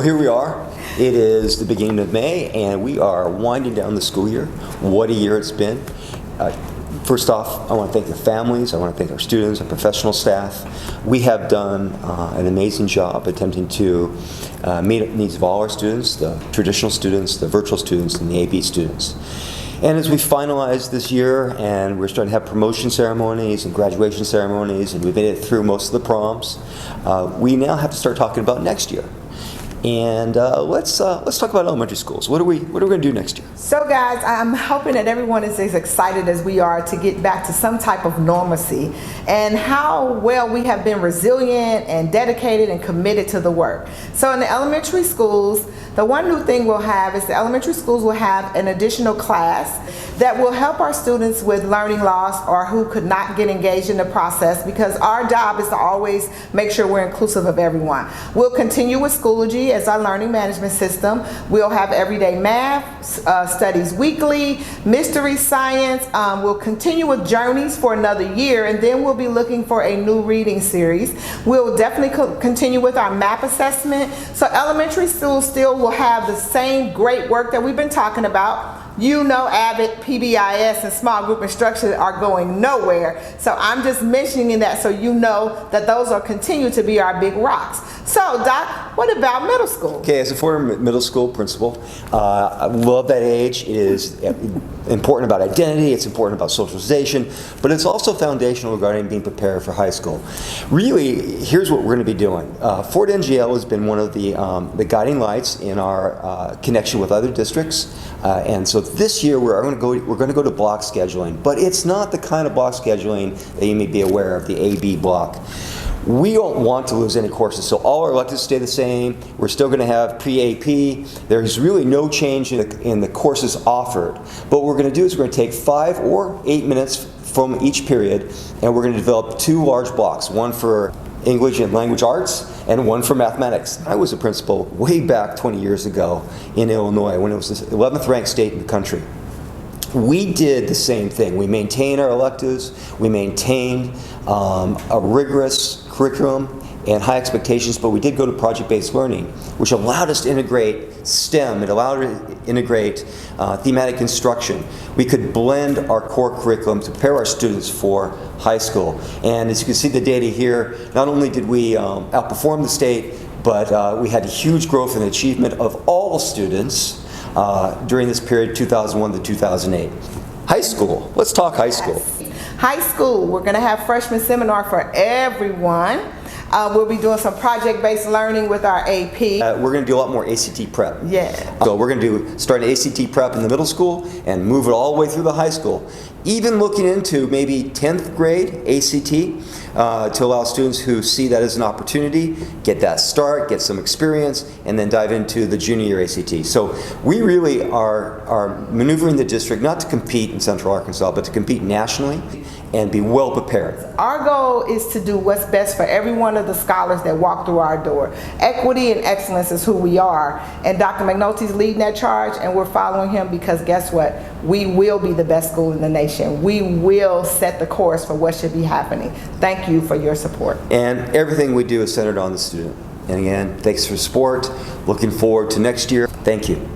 Well, here we are. It is the beginning of May, and we are winding down the school year. What a year it's been. First off, I want to thank the families. I want to thank our students, our professional staff. We have done an amazing job attempting to meet the needs of all our students, the traditional students, the virtual students, and the AB students. And as we finalize this year, and we're starting to have promotion ceremonies and graduation ceremonies, and we've made it through most of the proms, we now have to start talking about next year. And let's talk about elementary schools. What are we going to do next year? So guys, I'm hoping that everyone is as excited as we are to get back to some type of normalcy, and how well we have been resilient and dedicated and committed to the work. So in the elementary schools, the one new thing we'll have is the elementary schools will have an additional class that will help our students with learning loss or who could not get engaged in the process, because our job is to always make sure we're inclusive of everyone. We'll continue with Schoology as our learning management system. We'll have everyday math, studies weekly, mystery science. We'll continue with journeys for another year, and then we'll be looking for a new reading series. We'll definitely continue with our MAP assessment. So elementary schools still will have the same great work that we've been talking about. You know, AVID, PBIS, and small group instruction are going nowhere. So I'm just mentioning that so you know that those will continue to be our big rocks. So Doc, what about middle school? Okay, as a former middle school principal, I love that age. It is important about identity, it's important about socialization, but it's also foundational regarding being prepared for high school. Really, here's what we're going to be doing. Fort NGL has been one of the guiding lights in our connection with other districts, and so this year we're going to go to block scheduling, but it's not the kind of block scheduling that you may be aware of, the AB block. We don't want to lose any courses, so all our electives stay the same. We're still going to have pre-AP. There's really no change in the courses offered. But what we're going to do is we're going to take 5 or 8 minutes from each period, and we're going to develop 2 large blocks, one for English and language arts, and one for mathematics. I was a principal way back 20 years ago in Illinois when it was the 11th ranked state in the country. We did the same thing. We maintained our electives, we maintained a rigorous curriculum and high expectations, but we did go to project-based learning, which allowed us to integrate STEM. It allowed us to integrate thematic instruction. We could blend our core curriculum to prepare our students for high school. And as you can see the data here, not only did we outperform the state, but we had huge growth in achievement of all students during this period, 2001 to 2008. High school. Let's talk high school. High school, we're going to have freshman seminar for everyone. We'll be doing some project-based learning with our AP. We're going to do a lot more ACT prep. Yeah. So we're going to start an ACT prep in the middle school and move it all the way through the high school. Even looking into maybe 10th grade ACT to allow students who see that as an opportunity, get that start, get some experience, and then dive into the junior year ACT. So we really are maneuvering the district not to compete in Central Arkansas, but to compete nationally and be well prepared. Our goal is to do what's best for every one of the scholars that walk through our door. Equity and excellence is who we are, and Dr. McNulty's leading that charge, and we're following him because guess what? We will be the best school in the nation. We will set the course for what should be happening. Thank you for your support. And everything we do is centered on the student. And again, thanks for support. Looking forward to next year. Thank you.